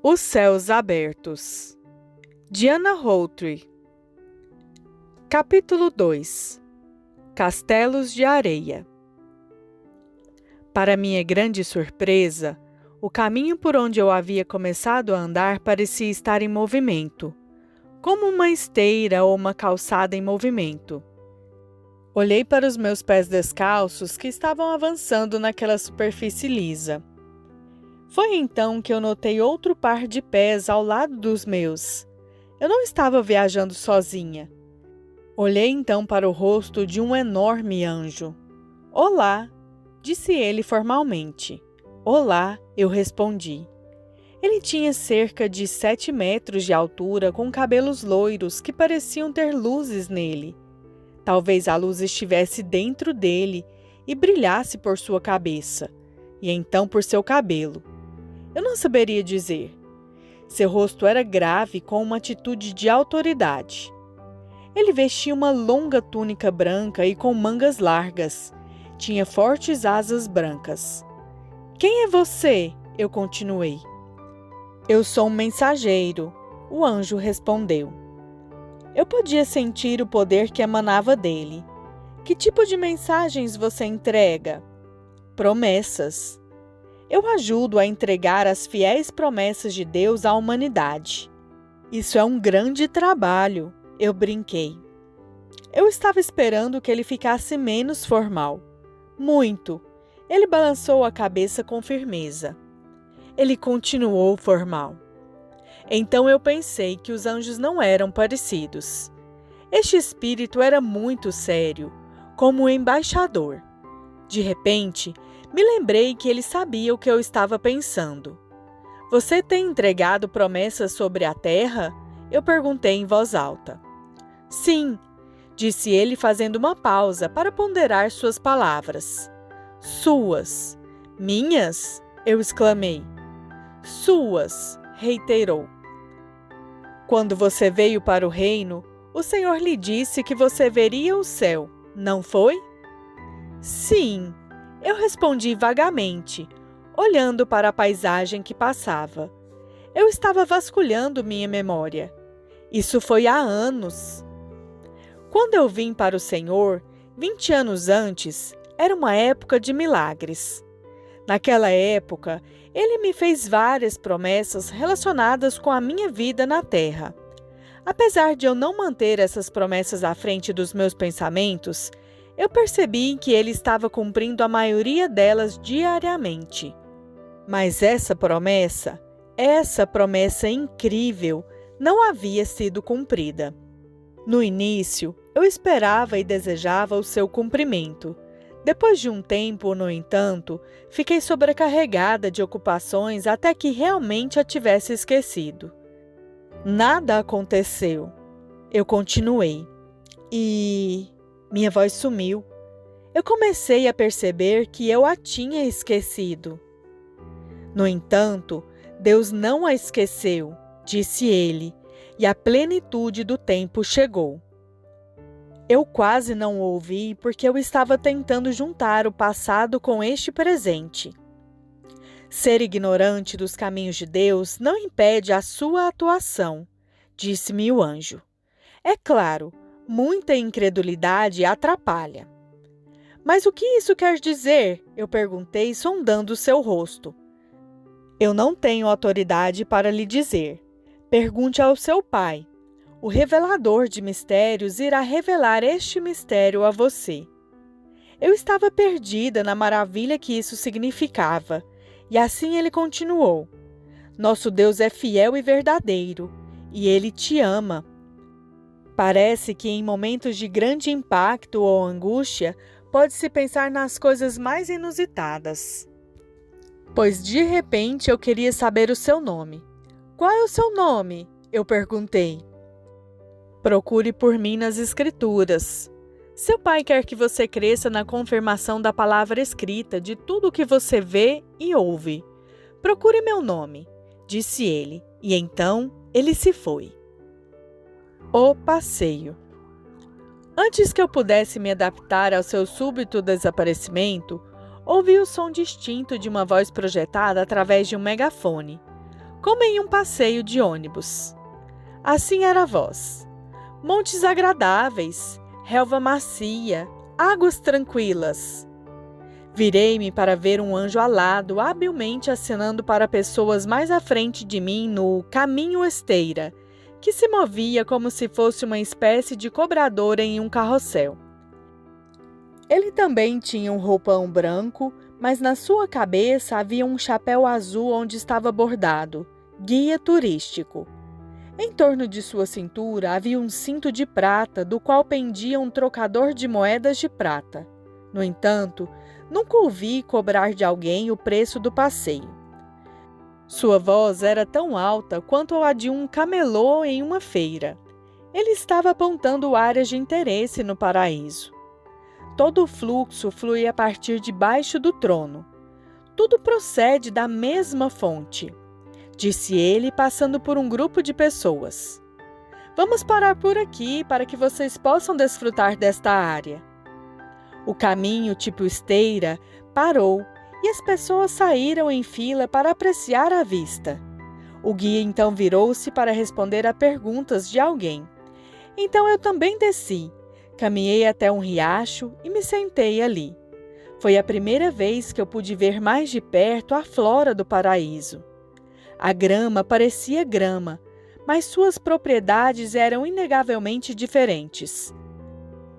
Os Céus Abertos, de Anna Routry. Capítulo 2. Castelos de Areia. Para minha grande surpresa, o caminho por onde eu havia começado a andar parecia estar em movimento, como uma esteira ou uma calçada em movimento. Olhei para os meus pés descalços que estavam avançando naquela superfície lisa. Foi então que eu notei outro par de pés ao lado dos meus. Eu não estava viajando sozinha. Olhei então para o rosto de um enorme anjo. "Olá", disse ele formalmente. "Olá", eu respondi. Ele tinha cerca de 7 metros de altura, com cabelos loiros que pareciam ter luzes nele. Talvez a luz estivesse dentro dele e brilhasse por sua cabeça, e então por seu cabelo. Eu não saberia dizer. Seu rosto era grave, com uma atitude de autoridade. Ele vestia uma longa túnica branca e com mangas largas. Tinha fortes asas brancas. "Quem é você?", eu continuei. "Eu sou um mensageiro", o anjo respondeu. Eu podia sentir o poder que emanava dele. "Que tipo de mensagens você entrega?" "Promessas. Eu ajudo a entregar as fiéis promessas de Deus à humanidade." "Isso é um grande trabalho", eu brinquei. Eu estava esperando que ele ficasse menos formal. Muito. Ele balançou a cabeça com firmeza. Ele continuou formal. Então eu pensei que os anjos não eram parecidos. Este espírito era muito sério, como um embaixador. De repente, me lembrei que ele sabia o que eu estava pensando. "Você tem entregado promessas sobre a terra?", eu perguntei em voz alta. "Sim", disse ele fazendo uma pausa para ponderar suas palavras. "Suas." "Minhas?", eu exclamei. "Suas", reiterou. "Quando você veio para o reino, o Senhor lhe disse que você veria o céu, não foi?" "Sim", eu respondi vagamente, olhando para a paisagem que passava. Eu estava vasculhando minha memória. Isso foi há anos. Quando eu vim para o Senhor, 20 anos antes, era uma época de milagres. Naquela época, Ele me fez várias promessas relacionadas com a minha vida na terra. Apesar de eu não manter essas promessas à frente dos meus pensamentos, eu percebi que Ele estava cumprindo a maioria delas diariamente. Mas essa promessa incrível, não havia sido cumprida. No início, eu esperava e desejava o seu cumprimento. Depois de um tempo, no entanto, fiquei sobrecarregada de ocupações até que realmente a tivesse esquecido. Nada aconteceu. Eu continuei. Minha voz sumiu. Eu comecei a perceber que eu a tinha esquecido. No entanto, Deus não a esqueceu, disse ele, e a plenitude do tempo chegou. Eu quase não o ouvi porque eu estava tentando juntar o passado com este presente. Ser ignorante dos caminhos de Deus não impede a sua atuação, disse-me o anjo. É claro, muita incredulidade atrapalha. Mas o que isso quer dizer? Eu perguntei, sondando seu rosto. Eu não tenho autoridade para lhe dizer. Pergunte ao seu pai. O revelador de mistérios irá revelar este mistério a você. Eu estava perdida na maravilha que isso significava, e assim ele continuou. Nosso Deus é fiel e verdadeiro, e Ele te ama. Parece que em momentos de grande impacto ou angústia, pode-se pensar nas coisas mais inusitadas. Pois de repente eu queria saber o seu nome. "Qual é o seu nome?", eu perguntei. "Procure por mim nas Escrituras. Seu pai quer que você cresça na confirmação da palavra escrita de tudo o que você vê e ouve. Procure meu nome", disse ele, e então ele se foi. O passeio. Antes que eu pudesse me adaptar ao seu súbito desaparecimento, ouvi o som distinto de uma voz projetada através de um megafone. como em um passeio de ônibus. Assim era a voz. Montes agradáveis, relva macia, águas tranquilas. Virei-me para ver um anjo alado habilmente acenando para pessoas mais à frente de mim no caminho esteira, que se movia como se fosse uma espécie de cobrador em um carrossel. Ele também tinha um roupão branco, mas na sua cabeça havia um chapéu azul onde estava bordado, guia turístico. Em torno de sua cintura havia um cinto de prata, do qual pendia um trocador de moedas de prata. No entanto, nunca ouvi cobrar de alguém o preço do passeio. Sua voz era tão alta quanto a de um camelô em uma feira. Ele estava apontando áreas de interesse no paraíso. Todo o fluxo flui a partir de baixo do trono. Tudo procede da mesma fonte, disse ele, passando por um grupo de pessoas. Vamos parar por aqui para que vocês possam desfrutar desta área. O caminho tipo esteira parou e as pessoas saíram em fila para apreciar a vista. O guia então virou-se para responder a perguntas de alguém. Então eu também desci. Caminhei até um riacho e me sentei ali. Foi a primeira vez que eu pude ver mais de perto a flora do paraíso. A grama parecia grama, mas suas propriedades eram inegavelmente diferentes,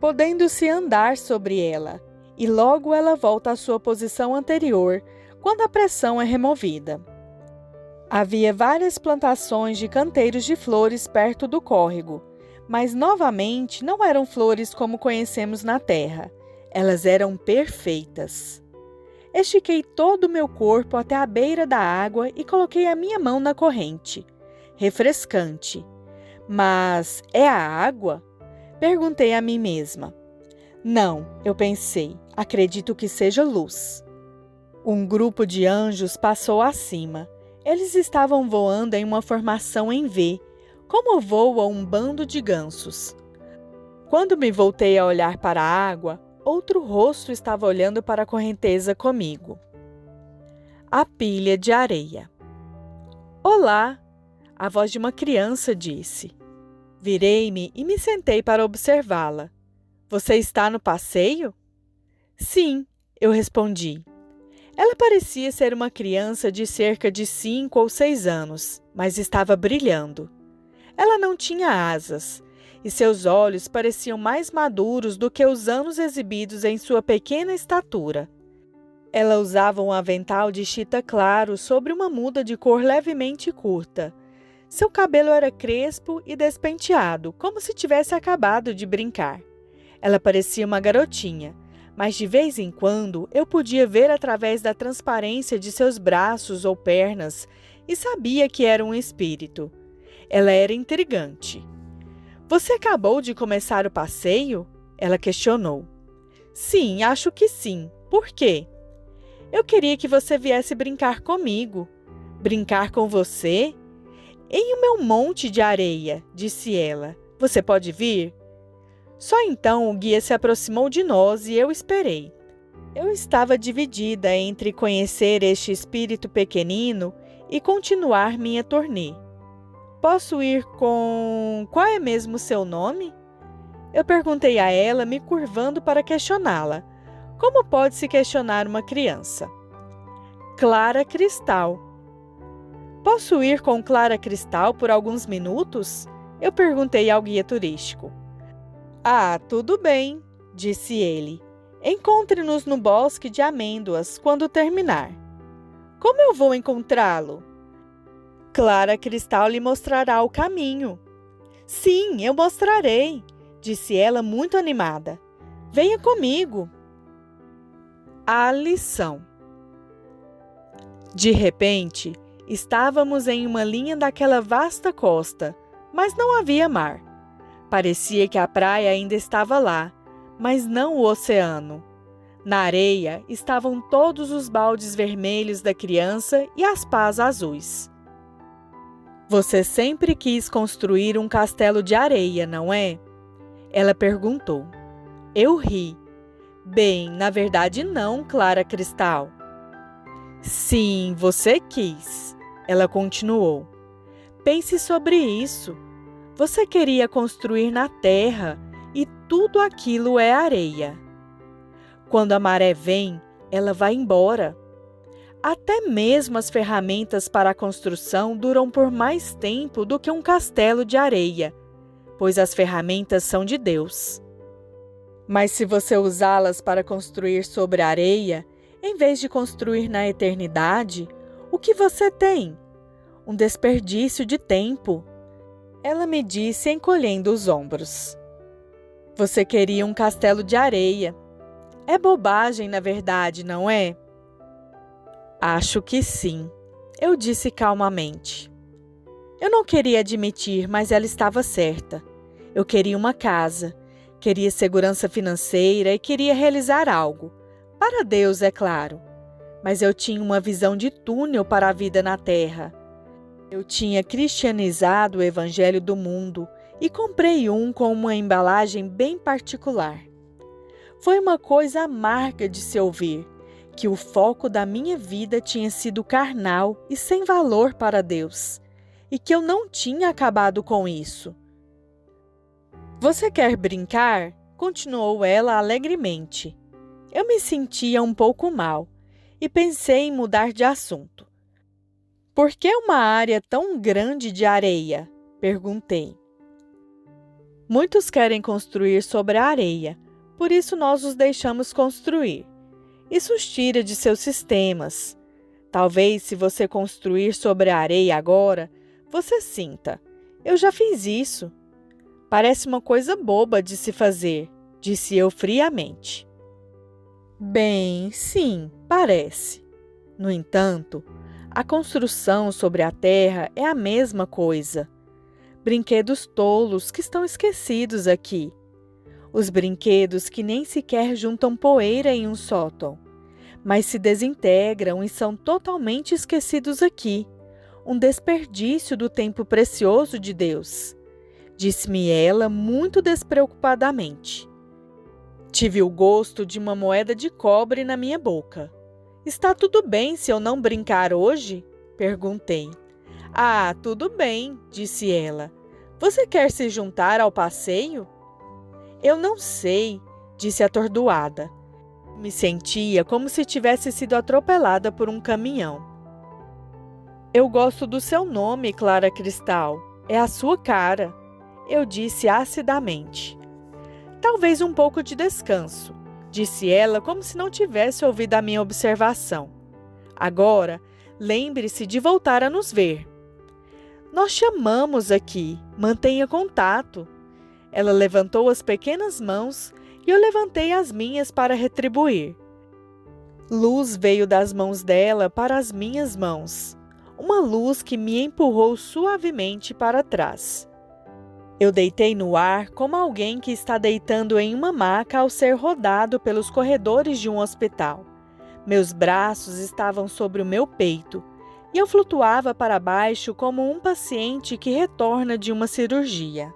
podendo-se andar sobre ela, e logo ela volta à sua posição anterior, quando a pressão é removida. Havia várias plantações de canteiros de flores perto do córrego, mas novamente não eram flores como conhecemos na terra. Elas eram perfeitas. Estiquei todo o meu corpo até a beira da água e coloquei a minha mão na corrente. Refrescante. Mas é a água? Perguntei a mim mesma. Não, eu pensei, acredito que seja luz. Um grupo de anjos passou acima. Eles estavam voando em uma formação em V, como voa um bando de gansos. Quando me voltei a olhar para a água, outro rosto estava olhando para a correnteza comigo. A pilha de areia. Olá! A voz de uma criança disse. Virei-me e me sentei para observá-la. Você está no passeio? Sim, eu respondi. Ela parecia ser uma criança de cerca de 5 ou 6 anos, mas estava brilhando. Ela não tinha asas, e seus olhos pareciam mais maduros do que os anos exibidos em sua pequena estatura. Ela usava um avental de chita claro sobre uma muda de cor levemente curta. Seu cabelo era crespo e despenteado, como se tivesse acabado de brincar. Ela parecia uma garotinha, mas de vez em quando eu podia ver através da transparência de seus braços ou pernas e sabia que era um espírito. Ela era intrigante. Você acabou de começar o passeio? Ela questionou. Sim, acho que sim. Por quê? Eu queria que você viesse brincar comigo. Brincar com você? Em o meu monte de areia, disse ela. Você pode vir? Só então o guia se aproximou de nós e eu esperei. Eu estava dividida entre conhecer este espírito pequenino e continuar minha turnê. Posso ir com... Qual é mesmo o seu nome? Eu perguntei a ela, me curvando para questioná-la. Como pode-se questionar uma criança? Clara Cristal. Posso ir com Clara Cristal por alguns minutos? Eu perguntei ao guia turístico. Ah, tudo bem, disse ele. Encontre-nos no bosque de amêndoas quando terminar. Como eu vou encontrá-lo? Clara Cristal lhe mostrará o caminho. Sim, eu mostrarei, disse ela muito animada. Venha comigo. A lição. De repente, estávamos em uma linha daquela vasta costa, mas não havia mar. Parecia que a praia ainda estava lá, mas não o oceano. Na areia estavam todos os baldes vermelhos da criança e as pás azuis. Você sempre quis construir um castelo de areia, não é? Ela perguntou. Eu ri. Bem, na verdade não, Clara Cristal. Sim, você quis. Ela continuou: pense sobre isso. Você queria construir na terra e tudo aquilo é areia. Quando a maré vem, ela vai embora. Até mesmo as ferramentas para a construção duram por mais tempo do que um castelo de areia, pois as ferramentas são de Deus. Mas se você usá-las para construir sobre a areia, em vez de construir na eternidade, o que você tem? Um desperdício de tempo. Ela me disse encolhendo os ombros. Você queria um castelo de areia. É bobagem, na verdade, não é? Acho que sim, eu disse calmamente. Eu não queria admitir, mas ela estava certa. Eu queria uma casa, queria segurança financeira e queria realizar algo. Para Deus, é claro. Mas eu tinha uma visão de túnel para a vida na terra. Eu tinha cristianizado o evangelho do mundo e comprei um com uma embalagem bem particular. Foi uma coisa amarga de se ouvir, que o foco da minha vida tinha sido carnal e sem valor para Deus, e que eu não tinha acabado com isso. Você quer brincar? Continuou ela alegremente. Eu me sentia um pouco mal e pensei em mudar de assunto. Por que uma área tão grande de areia? Perguntei. Muitos querem construir sobre a areia, por isso nós os deixamos construir. Isso os tira de seus sistemas. Talvez, se você construir sobre a areia agora, você sinta: eu já fiz isso. Parece uma coisa boba de se fazer, disse eu friamente. Bem, sim, parece. No entanto, a construção sobre a terra é a mesma coisa. Brinquedos tolos que estão esquecidos aqui. Os brinquedos que nem sequer juntam poeira em um sótão, mas se desintegram e são totalmente esquecidos aqui. Um desperdício do tempo precioso de Deus, disse-me ela muito despreocupadamente. Tive o gosto de uma moeda de cobre na minha boca. Está tudo bem se eu não brincar hoje? Perguntei. Ah, tudo bem, disse ela. Você quer se juntar ao passeio? Eu não sei, disse atordoada. Me sentia como se tivesse sido atropelada por um caminhão. Eu gosto do seu nome, Clara Cristal. É a sua cara, eu disse acidamente. Talvez um pouco de descanso, disse ela como se não tivesse ouvido a minha observação. Agora, lembre-se de voltar a nos ver. Nós te amamos aqui, mantenha contato. Ela levantou as pequenas mãos e eu levantei as minhas para retribuir. Luz veio das mãos dela para as minhas mãos, uma luz que me empurrou suavemente para trás. Eu deitei no ar como alguém que está deitando em uma maca ao ser rodado pelos corredores de um hospital. Meus braços estavam sobre o meu peito e eu flutuava para baixo como um paciente que retorna de uma cirurgia.